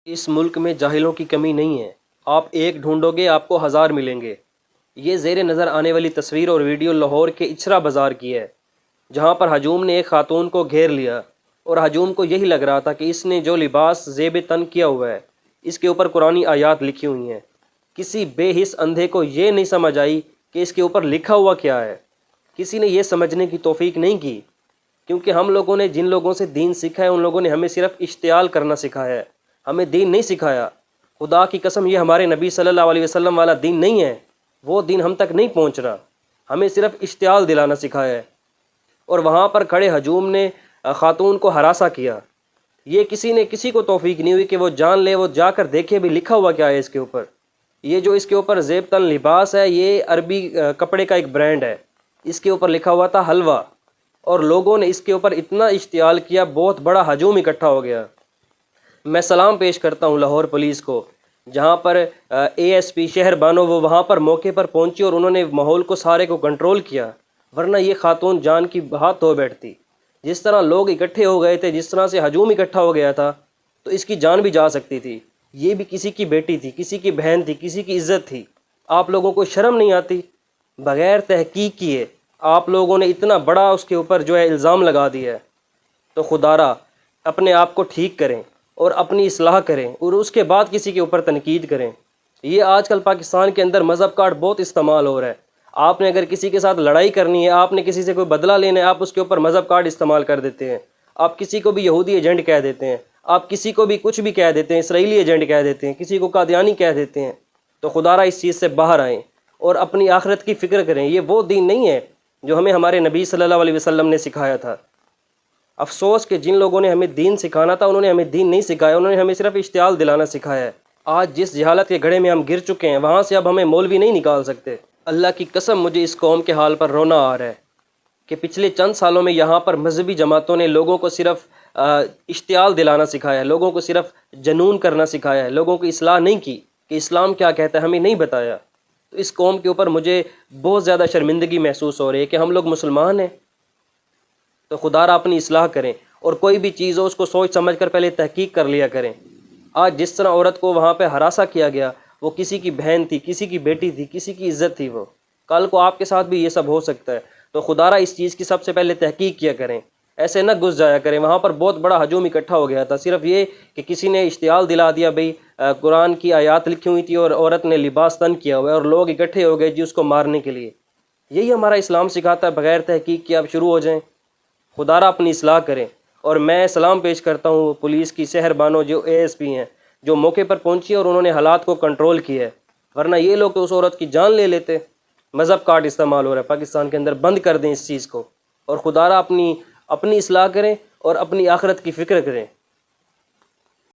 اس ملک میں جاہلوں کی کمی نہیں ہے، آپ ایک ڈھونڈو گے آپ کو ہزار ملیں گے۔ یہ زیر نظر آنے والی تصویر اور ویڈیو لاہور کے اچھرا بازار کی ہے، جہاں پر ہجوم نے ایک خاتون کو گھیر لیا اور ہجوم کو یہی لگ رہا تھا کہ اس نے جو لباس زیب تن کیا ہوا ہے اس کے اوپر قرآنی آیات لکھی ہوئی ہیں۔ کسی بے حس اندھے کو یہ نہیں سمجھ آئی کہ اس کے اوپر لکھا ہوا کیا ہے، کسی نے یہ سمجھنے کی توفیق نہیں کی، کیونکہ ہم لوگوں نے جن لوگوں سے دین سیکھا ہے ان لوگوں نے ہمیں صرف اشتعال کرنا سکھایا ہے، ہمیں دین نہیں سکھایا۔ خدا کی قسم یہ ہمارے نبی صلی اللہ علیہ وسلم والا دین نہیں ہے، وہ دین ہم تک نہیں پہنچ رہا، ہمیں صرف اشتعال دلانا سکھایا ہے۔ اور وہاں پر کھڑے ہجوم نے خاتون کو ہراساں کیا، یہ کسی کو توفیق نہیں ہوئی کہ وہ جان لے، وہ جا کر دیکھے بھی لکھا ہوا کیا ہے اس کے اوپر۔ یہ جو اس کے اوپر زیب تن لباس ہے یہ عربی کپڑے کا ایک برانڈ ہے، اس کے اوپر لکھا ہوا تھا حلوہ، اور لوگوں نے اس کے اوپر اتنا اشتعال کیا، بہت بڑا ہجوم اکٹھا ہو گیا۔ میں سلام پیش کرتا ہوں لاہور پولیس کو، جہاں پر اے ایس پی شہر بانو وہ وہاں پر موقع پر پہنچی اور انہوں نے ماحول کو سارے کو کنٹرول کیا، ورنہ یہ خاتون جان کی ہاتھ دھو بیٹھتی۔ جس طرح لوگ اکٹھے ہو گئے تھے، جس طرح سے ہجوم اکٹھا ہو گیا تھا، تو اس کی جان بھی جا سکتی تھی۔ یہ بھی کسی کی بیٹی تھی، کسی کی بہن تھی، کسی کی عزت تھی۔ آپ لوگوں کو شرم نہیں آتی؟ بغیر تحقیق کیے آپ لوگوں نے اتنا بڑا اس کے اوپر جو ہے الزام لگا دیا ہے۔ تو خدا را اپنے آپ کو ٹھیک کریں اور اپنی اصلاح کریں، اور اس کے بعد کسی کے اوپر تنقید کریں۔ یہ آج کل پاکستان کے اندر مذہب کارڈ بہت استعمال ہو رہا ہے۔ آپ نے اگر کسی کے ساتھ لڑائی کرنی ہے، آپ نے کسی سے کوئی بدلہ لینا ہے، آپ اس کے اوپر مذہب کارڈ استعمال کر دیتے ہیں۔ آپ کسی کو بھی یہودی ایجنٹ کہہ دیتے ہیں، آپ کسی کو بھی کچھ بھی کہہ دیتے ہیں، اسرائیلی ایجنٹ کہہ دیتے ہیں، کسی کو قادیانی کہہ دیتے ہیں۔ تو خدا را اس چیز سے باہر آئیں اور اپنی آخرت کی فکر کریں۔ یہ وہ دین نہیں ہے جو ہمیں ہمارے نبی صلی اللہ علیہ وسلم نے سکھایا تھا۔ افسوس کہ جن لوگوں نے ہمیں دین سکھانا تھا انہوں نے ہمیں دین نہیں سکھایا، انہوں نے ہمیں صرف اشتعال دلانا سکھایا ہے۔ آج جس جہالت کے گڑھے میں ہم گر چکے ہیں وہاں سے اب ہمیں مولوی نہیں نکال سکتے۔ اللہ کی قسم مجھے اس قوم کے حال پر رونا آ رہا ہے کہ پچھلے چند سالوں میں یہاں پر مذہبی جماعتوں نے لوگوں کو صرف اشتعال دلانا سکھایا ہے، لوگوں کو صرف جنون کرنا سکھایا ہے، لوگوں کو اصلاح نہیں کی کہ اسلام کیا کہتا ہے، ہمیں نہیں بتایا۔ تو اس قوم کے اوپر مجھے بہت زیادہ شرمندگی محسوس ہو رہی ہے کہ ہم لوگ مسلمان ہیں۔ تو خدا را اپنی اصلاح کریں، اور کوئی بھی چیز ہو اس کو سوچ سمجھ کر پہلے تحقیق کر لیا کریں۔ آج جس طرح عورت کو وہاں پہ ہراساں کیا گیا، وہ کسی کی بہن تھی، کسی کی بیٹی تھی، کسی کی عزت تھی، وہ کل کو آپ کے ساتھ بھی یہ سب ہو سکتا ہے۔ تو خدا را اس چیز کی سب سے پہلے تحقیق کیا کریں، ایسے نہ گھس جایا کریں۔ وہاں پر بہت بڑا ہجوم اکٹھا ہو گیا تھا، صرف یہ کہ کسی نے اشتعال دلا دیا، بھئی قرآن کی آیات لکھی ہوئی تھی اور عورت نے لباس تن کیا ہوا ہے، اور لوگ اکٹھے ہو گئے جی اس کو مارنے کے لیے۔ یہی ہمارا اسلام سکھاتا ہے، بغیر تحقیق کے آپ شروع ہو جائیں۔ خدا را اپنی اصلاح کریں۔ اور میں سلام پیش کرتا ہوں پولیس کی شہر بانو جو اے ایس پی ہیں، جو موقع پر پہنچی اور انہوں نے حالات کو کنٹرول کیا ہے، ورنہ یہ لوگ تو اس عورت کی جان لے لیتے۔ مذہب کارڈ استعمال ہو رہا ہے پاکستان کے اندر، بند کر دیں اس چیز کو، اور خدا را اپنی اصلاح کریں اور اپنی آخرت کی فکر کریں۔